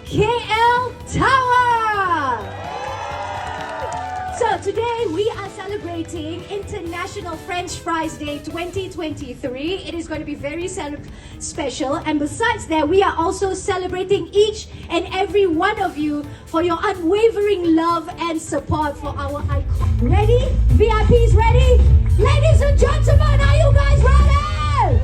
KL Tower. So today we are celebrating International French Fries Day 2023. It is going to be very special, and besides that, we are also celebrating each and every one of you for your unwavering love and support for our icon. Ready? VIPs ready? Ladies and gentlemen, are you guys ready?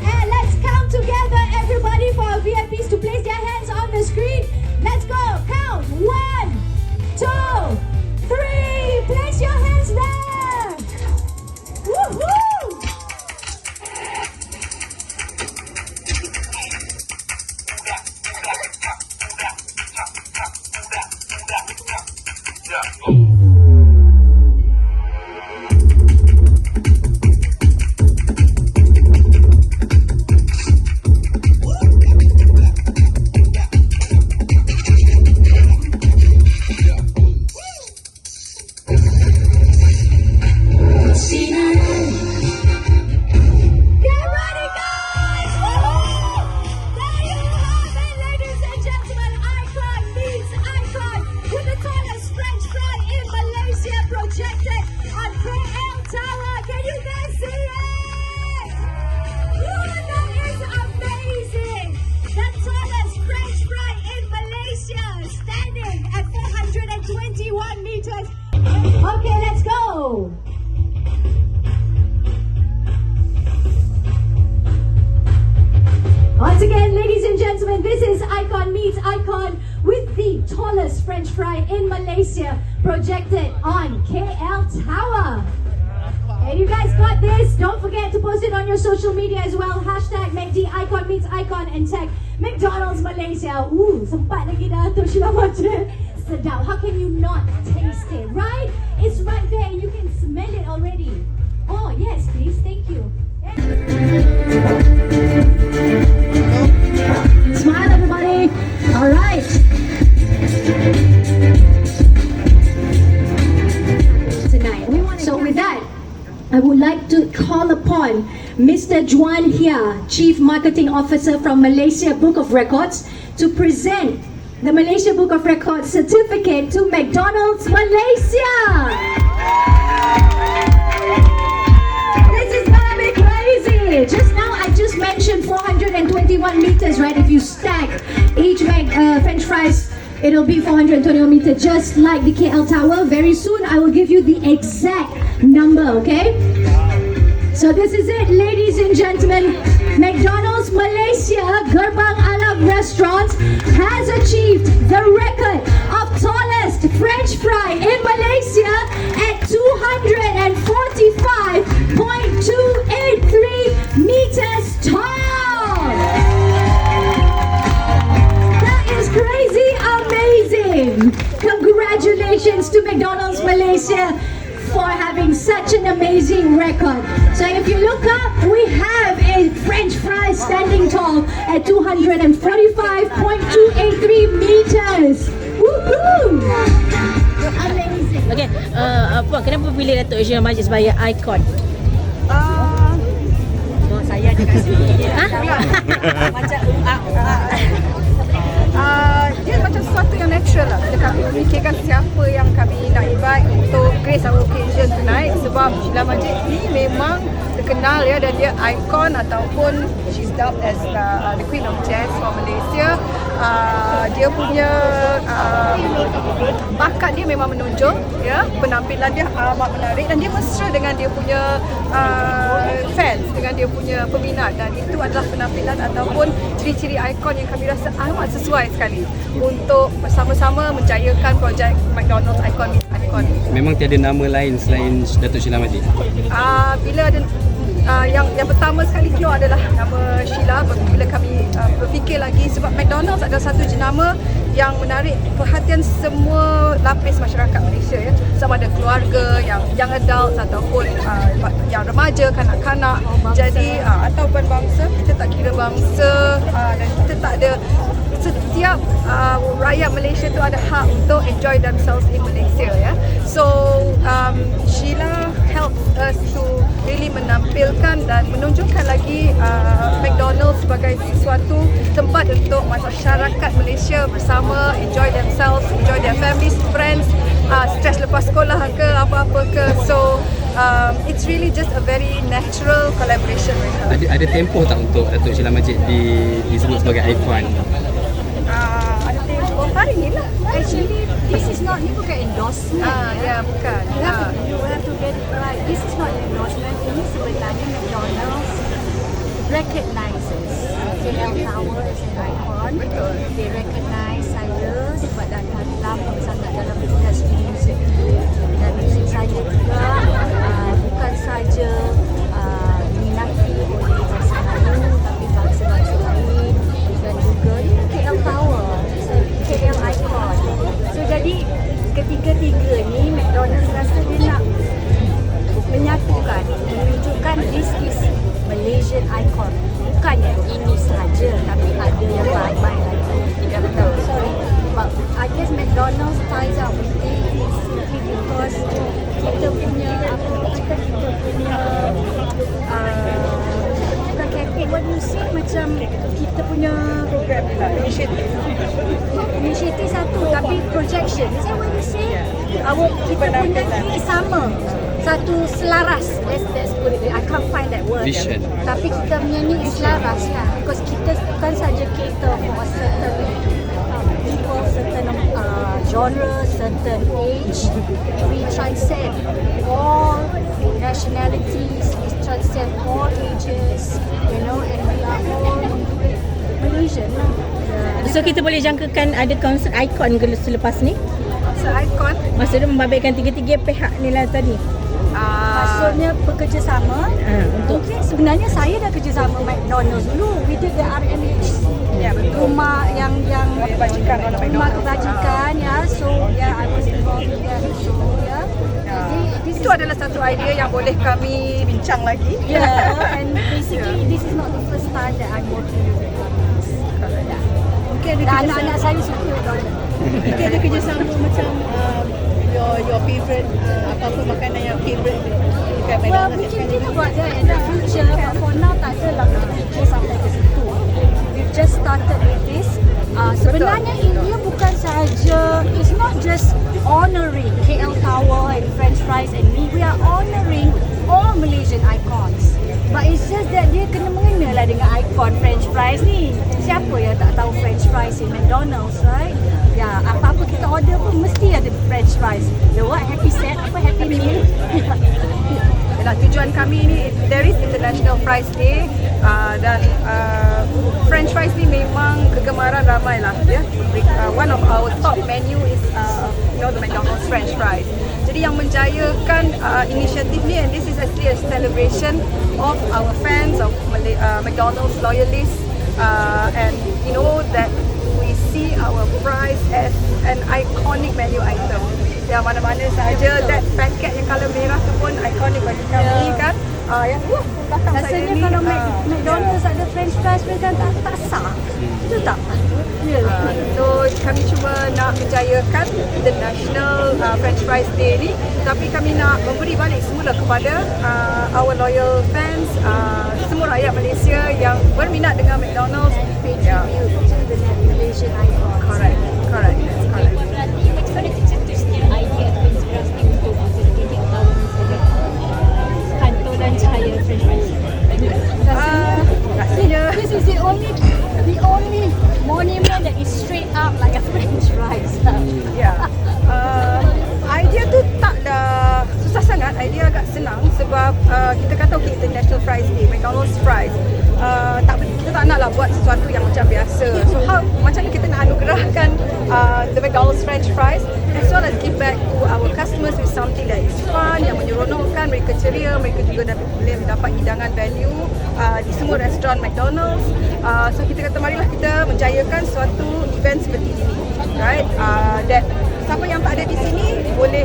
And let's count together, everybody, for our VIPs to place their hands on the screen. Let's go. Count. 1, 2, 3. Place your hands there. Woohoo! Okay, let's go. Once again, ladies and gentlemen, this is Icon Meets Icon with the tallest French fry in Malaysia, projected on KL Tower. And you guys got this. Don't forget to post it on your social media as well. Hashtag McD Icon Meets Icon and tag McDonald's Malaysia. Ooh, sempat lagi dah tu Sheila baca. Sedap. How can you not taste it, right? It's right there and you can smell it already. Oh, yes, please. Thank you. Smile, everybody. All right. Tonight. So with that, I would like to call upon Mr. Juan here, Chief Marketing Officer from Malaysia Book of Records, to present the Malaysia Book of Records certificate to McDonald's Malaysia. This is gonna be crazy. Just now I just mentioned 421 meters, right? If you stack each French fries, it'll be 421 meters, just like the KL Tower. Very soon I will give you the exact number, okay? So this is it, ladies and gentlemen. McDonald's Malaysia Gerbang Alam Restaurants has achieved the record of tallest French fry in Malaysia at 245.283 meters tall. That is crazy amazing. Congratulations to McDonald's Malaysia for having such an amazing record. So if you look up, we have a French fry standing tall at 245.283 meters. Woohoo! Amazing. Okay, kenapa pilih Datuk Sheila Majid sebagai ikon? Saya dikasih. Dia macam sesuatu yang natural lah. Kami memikirkan siapa yang kami nak invite untuk grace our occasion tonight, sebab Sheila Majid ni memang terkenal ya, dan dia ikon ataupun she's dubbed as the Queen of Jazz for Malaysia. Dia punya bakat dia memang menonjol ya, penampilan dia amat menarik dan dia mesra dengan dia punya fans, dengan dia punya peminat, dan itu adalah penampilan ataupun ciri-ciri ikon yang kami rasa amat sesuai sekali untuk bersama-sama menjayakan projek McDonald's Icon. Memang tiada nama lain selain Datuk Sheila Majid? Bila ada yang pertama sekali keluar adalah nama Sheila bila kami berfikir lagi, sebab McDonald's adalah satu jenama yang menarik perhatian semua lapis masyarakat Malaysia ya, sama ada keluarga, yang young adults ataupun yang remaja, kanak-kanak. Jadi ataupun bangsa, kita tak kira bangsa, dan kita tak ada, setiap rakyat Malaysia tu ada hak untuk enjoy themselves in Malaysia ya. So Sheila helps us to really menampilkan dan menunjukkan lagi McDonald's sebagai sesuatu tempat untuk masyarakat Malaysia bersama, enjoy themselves, enjoy their families, friends, stress lepas sekolah ke apa-apa ke. So it's really just a very natural collaboration with her. Ada tempoh tak untuk Datuk Sheila Majid disebut sebagai ikon? Ada tempoh hari ni lah. Actually, this is not, ni bukan endorsement. Ya, bukan. You have to get it right. This is not an endorsement. Ini sebenarnya McDonald's recognizes KL Tower as an icon. Betul. They recognize saya sebab dah lama sangat dalam industri muzik ni. Dan muzik saya juga bukan saja diminati oleh bangsa Melayu, tapi bangsa-bangsa lain dan juga KL Tower, KL icon. So jadi ketiga-tiga ni McDonald's rasa dia nak menyatukan, menunjukkan this is Malaysian icon. Bukannya ini sahaja, tapi ada yang ramai lagi. Ya betul. Sorry, but I guess McDonald's ties up with it is simply because kita punya bukan campaign, what do you say, macam kita punya Program ni lah, initiative satu, tapi projection, is that what you say? Kita punya ni sama, satu selaras. Let's put it, I can't find that word. Vision. Tapi kita punya ni selaras kan, because kita bukan saja cater for certain people, certain genre, certain age. We transcend all nationalities, we transcend all ages, you know, and we are all Malaysian lah. So kita boleh jangkakan ada konsert ikon ke selepas ni? So icon Maksudnya membabitkan tiga-tiga pihak ni lah tadi. Maksudnya bekerjasama. Mungkin sebenarnya saya dah kerjasama McDonald's dulu. We did the RMH. Ya, betul. Rumah yang kebajikan orang rumah McDonald's. kebajikan ya. So I was involved in that. So jadi Itu adalah satu idea yang boleh kami bincang lagi. and basically this is not the first time that I'm working with McDonald's. Mungkin ada Dan anak-anak saya suka McDonald's. Mungkin ada kerjasama macam your favourite apa-apa makanan yang favourite dekat Well, McDonald's. mungkin kita buat that in the future, but for now tak adalah kita fikir sampai ke situ. We've just started with this. Sebenarnya ini bukan sahaja, it's not just honouring KL Tower and French fries and me. We are honouring all Malaysian icons. But it's just that dia kena mengena lah dengan ikon French fries ni. Siapa yang tak tahu French fries in McDonald's, right? Ya, apa-apa kita order pun mesti ada French fries. The what? Happy set? Apa? Happy meal? Dan tujuan kami ni, there is International Fries Day dan French fries ni memang kegemaran ramai lah. One of our top menu is the McDonald's French fries. Jadi yang menjayakan inisiatif ni, and this is actually a celebration of our fans, of McDonald's loyalists, and you know that we see our fries as an iconic menu item. Yang mana-mana sahaja, that packet yang colour merah tu pun ikonik bagi kami kan. Yang belakang saya Rasanya ni kalau McDonald's ada French fries mereka tak sah. Itu tak. So kami cuma nak menjayakan the National French Fries Day ni, tapi kami nak memberi balik semula kepada our loyal fans, semua rakyat Malaysia yang berminat dengan McDonald's. Yeah. To the Malaysian icon. Correct. Berarti McDonald's tercetusnya idea atau inspirasi untuk jadi tahun kantor dan cahaya French fries. Rasanya This is the only monument that is straight up like a French fries. idea tu tak dah susah sangat, idea agak senang sebab kita kata okay, International Fries Day, McDonald's fries, kita tak nak lah buat sesuatu yang macam biasa. So macam mana kita nak anugerahkan the McDonald's French fries as well as give back to our customers with something that is fun, yang menyeronokkan, mereka ceria, mereka juga boleh mendapat hidangan value di semua restoran McDonald's. So kita kata marilah kita menjayakan suatu event seperti ini, right? That siapa yang tak ada di sini boleh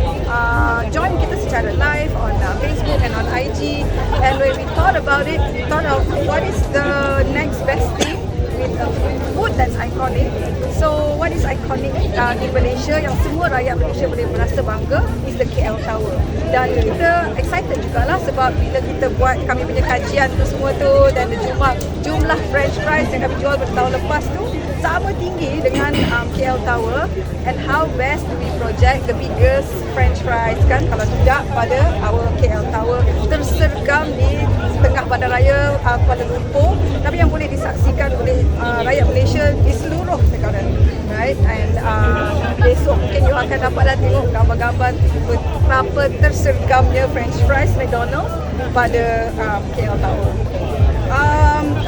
join kita secara live on Facebook and on IG. And when we thought about it, we thought of what is the next best thing. We with a food that's iconic. So what is iconic di Malaysia yang semua rakyat Malaysia boleh merasa bangga is the KL Tower. Dan kita excited jugalah sebab bila kita buat kami punya kajian tu semua tu dan jumlah french fries yang kami jual pada tahun lepas tu sama tinggi dengan KL Tower, and how best do we project the biggest french fries kan kalau tidak pada our KL Tower tersergam di tengah bandaraya Kuala Lumpur, tapi yang boleh disaksikan oleh rakyat Malaysia di seluruh negara, right? And besok mungkin you akan dapatlah tengok gambar-gambar betapa tersergamnya french fries McDonald's pada KL Tower.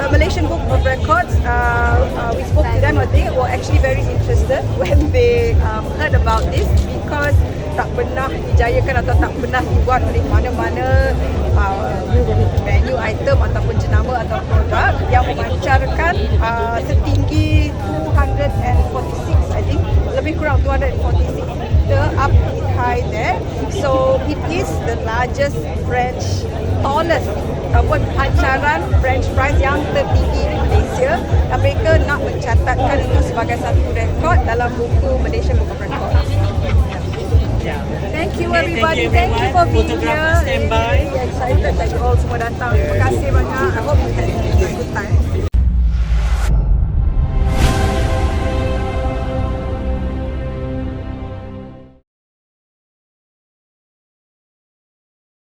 Malaysian Book of Records, we spoke to them, they were actually very interested when they heard about this, because tak pernah dijayakan atau tak pernah dibuat oleh mana-mana menu item ataupun jenama atau produk yang memancarkan setinggi 246, I think, lebih kurang 246 meter up in high there. So it is the largest tallest pancaran French fries yang tertinggi di Malaysia, dan mereka nak mencatatkan itu sebagai satu rekod dalam buku Malaysian Book of Records. Thank you everybody. Thank you for being here. Really excited that you all semua datang. Terima kasih banyak. I hope you had a good time.